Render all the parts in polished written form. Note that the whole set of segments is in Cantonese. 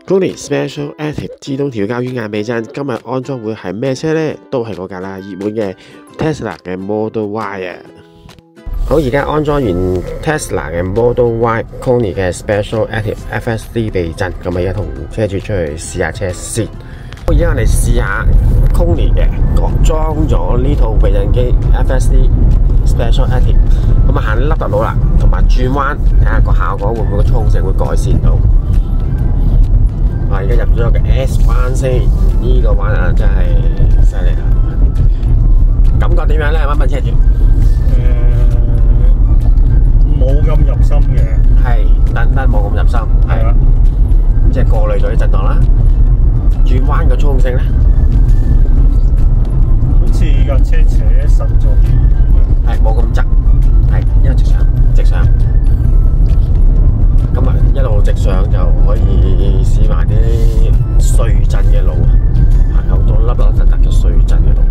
Kony Special Active 自動調校軟硬避震，今日安裝會係咩車呢？都係嗰架啦，熱門嘅 Tesla 嘅 Model Y 啊！好，而家安裝完 Tesla 嘅 Model Y Kony 嘅 Special Active FSD 避震，咁而家同車主出去試下車先。而家我哋試下 Kony 嘅裝咗呢套避震機 FSD Special Active， 咁啊行凹凸路啦，同埋轉彎，睇下個效果會唔會個操控性會改善到。而家入咗個 S 彎先，呢個彎啊真係犀利啊！感覺點樣咧？問車主。冇咁入心嘅，係等冇咁入心，係即係過濾咗啲震盪啦。轉彎嘅操控性咧，好似架車扯實咗啲，係冇咁側，係因為直上。咁啊一路直上就可以試埋啲碎震嘅路，行好多凹凹凸凸嘅碎震嘅路。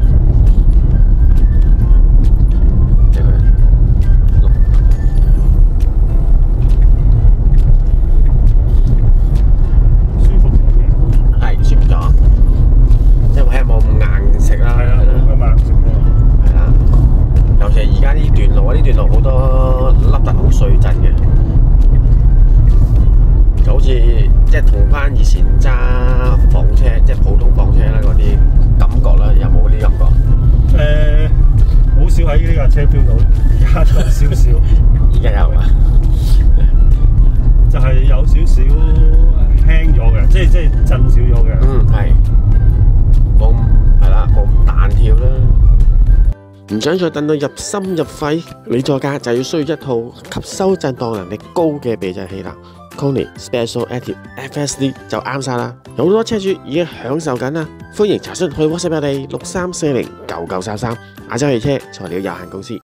呢段路好多凹凸好碎震嘅，就好似即係同翻以前揸房車，即係普通房車啦嗰啲感覺啦，有冇呢啲感覺？好少喺呢架車 feel 到，而家都有少少。而家有啊，就係有少少輕咗嘅，即係震少咗嘅。係冇係啦，冇咁彈跳啦。唔想再等到入心入肺，你座駕就要需要一套吸收震盪能力高嘅避震器啦。Kony Special Active FSD 就啱晒啦，有好多車主已經享受緊啦。歡迎查詢去 WhatsApp 我哋63409933，亞洲汽車材料有限公司。